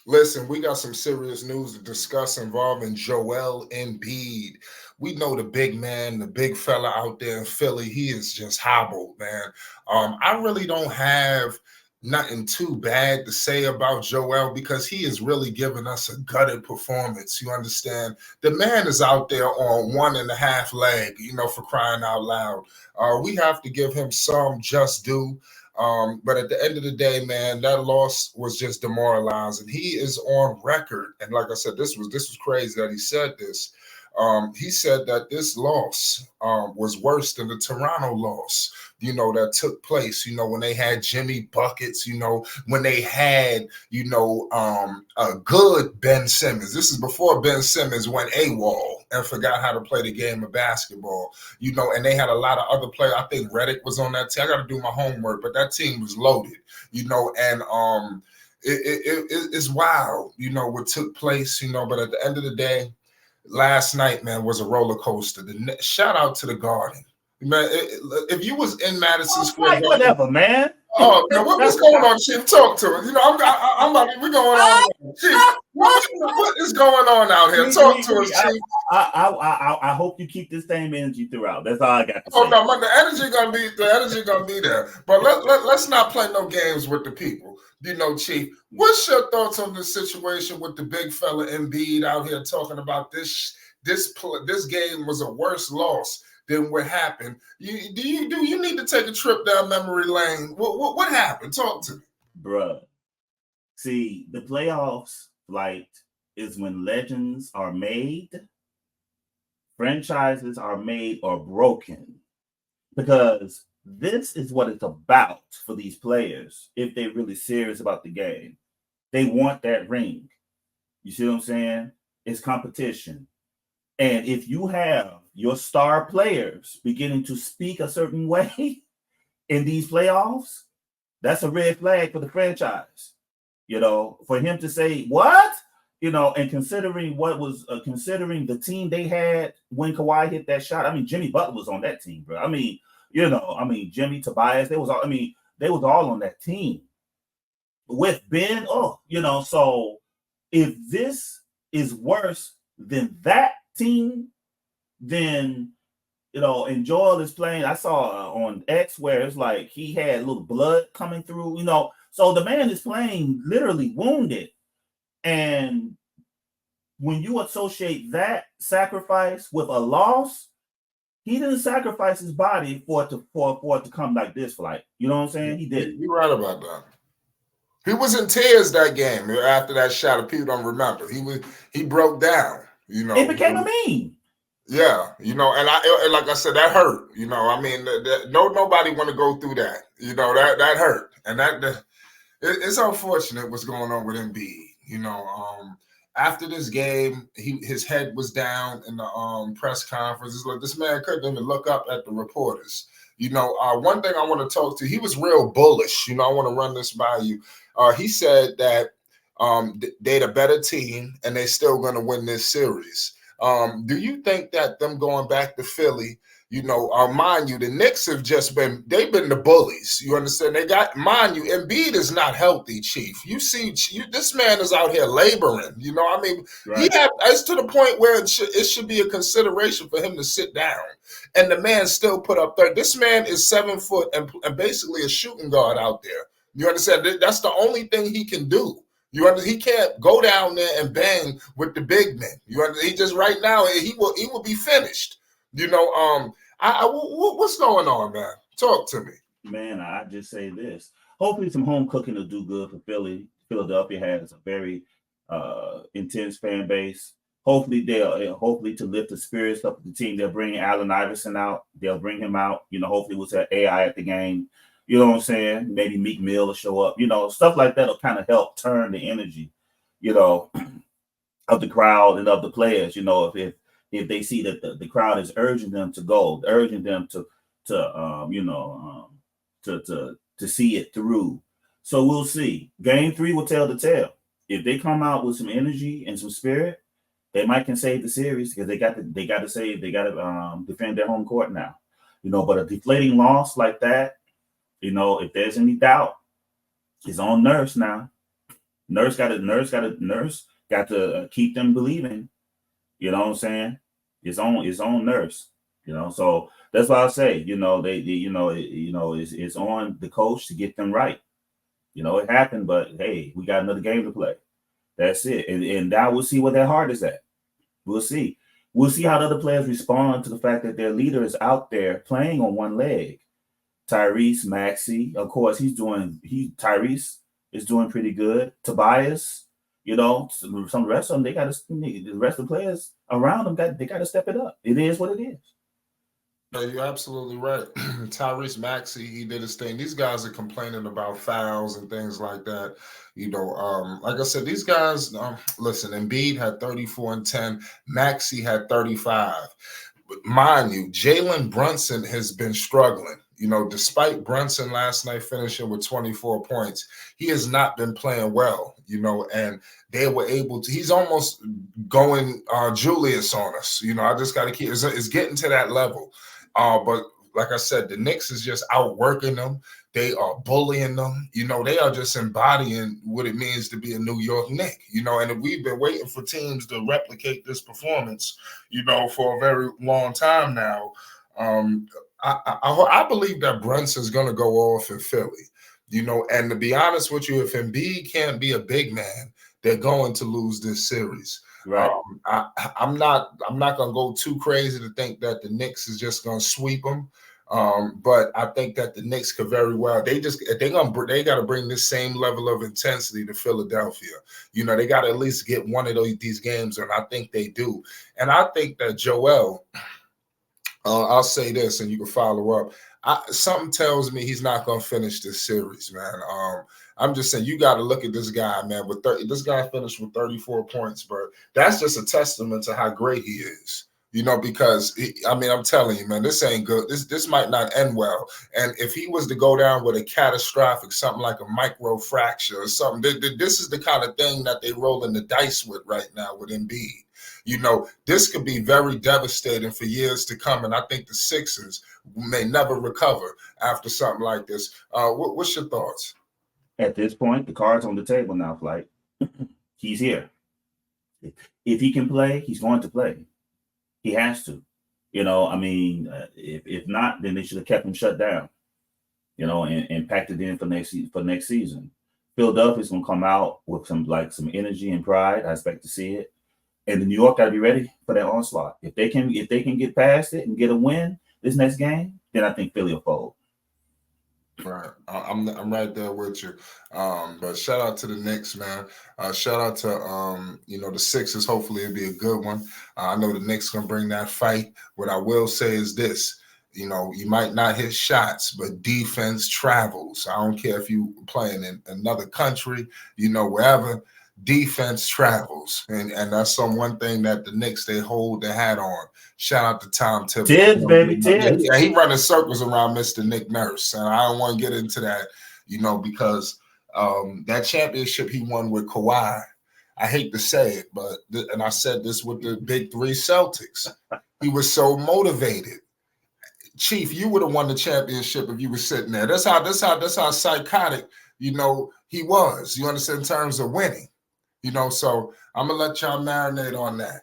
Listen, we got some serious news to discuss involving Joel Embiid. We know the big man, the big fella out there in Philly. He is just hobbled, man. I really don't have nothing too bad to say about Joel because he is really giving us a gutted performance. You understand? The man is out there on 1.5 leg, for crying out loud. We have to give him some just due. But at the end of the day, man, that loss was just demoralizing. He is on record, and like I said, this was crazy that he said this. He said that this loss was worse than the Toronto loss, that took place, when they had Jimmy Buckets, when they had, a good Ben Simmons. This is before Ben Simmons went AWOL and forgot how to play the game of basketball, and they had a lot of other players. I think Redick was on that team. I got to do my homework, but that team was loaded, and it's wild, what took place, but at the end of the day, last night, man, was a roller coaster. Shout out to the Garden, man. If you was in Madison Square Garden, whatever, man. Oh, now what's going on, Chief? Talk to us. We're going on. Chief, what is going on out here? Talk to us, Chief. I hope you keep the same energy throughout. That's all I got to say. Oh no, the energy gonna be there. But let's not play no games with the people. Chief, what's your thoughts on the situation with the big fella Embiid out here talking about this game was a worse loss than what happened? You need to take a trip down memory lane? What happened? Talk to me, bruh. See, the playoffs is when legends are made, franchises are made or broken, because this is what it's about for these players. If they're really serious about the game, they want that ring. You see what I'm saying? It's competition. And if you have your star players beginning to speak a certain way in these playoffs, that's a red flag for the franchise. For him to say, what? And considering considering the team they had when Kawhi hit that shot. I mean, Jimmy Butler was on that team, bro. Jimmy, Tobias, they was all on that team with Ben. So if this is worse than that team, then, and Joel is playing. I saw on X where it's like he had a little blood coming through, so the man is playing literally wounded. And when you associate that sacrifice with a loss, he didn't sacrifice his body for it to come like this. You know what I'm saying? He did. You're right about that. He was in tears that game after that shot. If people don't remember, he broke down. It became a meme. Yeah, and like I said, that hurt. Nobody want to go through that. That hurt, and it's unfortunate what's going on with Embiid. After this game, his head was down in the press conference. It's like this man couldn't even look up at the reporters. One thing I want to talk to, he was real bullish. I want to run this by you. He said that they're the better team and they're still going to win this series. Do you think that them going back to Philly, mind you, the Knicks have they've been the bullies. You understand? Mind you, Embiid is not healthy, Chief. You see, this man is out here laboring. Right. It's to the point where it should be a consideration for him to sit down. And the man still put up 30. This man is 7 foot and basically a shooting guard out there. You understand? That's the only thing he can do. He can't go down there and bang with the big men. He just right now he will be finished. What's going on, man? Talk to me. Man, I just say this. Hopefully some home cooking will do good for Philly. Philadelphia has a very intense fan base. Hopefully to lift the spirits up of the team. They'll bring Allen Iverson out. They'll bring him out. Hopefully we'll set AI at the game. You know what I'm saying? Maybe Meek Mill will show up. Stuff like that will kind of help turn the energy, of the crowd and of the players. If they see that the crowd is urging them to go, urging them to see it through. So we'll see. Game 3 will tell the tale. If they come out with some energy and some spirit, they might can save the series because they got to defend their home court now. But a deflating loss like that. If there's any doubt, it's on Nurse now. Nurse got to keep them believing. You know what I'm saying? His own nurse. You know, so that's why I say, it's on the coach to get them right. You know, it happened, but hey, we got another game to play. That's it. And now we'll see where their heart is at. We'll see. We'll see how the other players respond to the fact that their leader is out there playing on one leg. Tyrese Maxey, of course, Tyrese is doing pretty good. Tobias, some rest of them, the rest of the players around them they got to step it up. It is what it is. No, you're absolutely right. Tyrese Maxey, he did his thing. These guys are complaining about fouls and things like that. Like I said, these guys, listen, Embiid had 34 and 10. Maxey had 35. But mind you, Jalen Brunson has been struggling. Despite Brunson last night finishing with 24 points, he has not been playing well, and they were able to, he's almost going Julius on us. I just got to keep, it's getting to that level. But like I said, the Knicks is just outworking them. They are bullying them. They are just embodying what it means to be a New York Knick, and we've been waiting for teams to replicate this performance, for a very long time now. I believe that Brunson's going to go off in Philly, and to be honest with you, if Embiid can't be a big man, they're going to lose this series. Right. I'm not going to go too crazy to think that the Knicks is just going to sweep them. But I think that the Knicks could very well. They got to bring this same level of intensity to Philadelphia. They got to at least get one of these games, and I think they do. And I think that Joel, I'll say this, and you can follow up. Something tells me he's not going to finish this series, man. I'm just saying, you got to look at this guy, man. This guy finished with 34 points, but that's just a testament to how great he is. Because I'm telling you, man, this ain't good. This might not end well. And if he was to go down with a catastrophic, something like a microfracture or something, this is the kind of thing that they rolling the dice with right now with Embiid. This could be very devastating for years to come. And I think the Sixers may never recover after something like this. What's your thoughts? At this point, the card's on the table now, Flight. He's here. If he can play, he's going to play. He has to. If not, then they should have kept him shut down, and packed it in for next season. Philadelphia's going to come out with some energy and pride. I expect to see it. And the New York got to be ready for that onslaught. If they can get past it and get a win this next game, then I think Philly will fold. Right, I'm right there with you. But shout out to the Knicks, man. Shout out to the Sixers. Hopefully it'll be a good one. I know the Knicks gonna bring that fight. What I will say is this: you might not hit shots, but defense travels. I don't care if you playing in another country, wherever. Defense travels, and that's one thing that the Knicks, they hold their hat on. Shout out to Tom Thibodeau. Tibbs, baby, Tibbs. Yeah, he running circles around Mr. Nick Nurse, and I don't want to get into that, because that championship he won with Kawhi, I hate to say it, but and I said this with the Big Three Celtics, he was so motivated. Chief, you would have won the championship if you were sitting there. That's how psychotic, he was. You understand, in terms of winning. So I'm gonna let y'all marinate on that.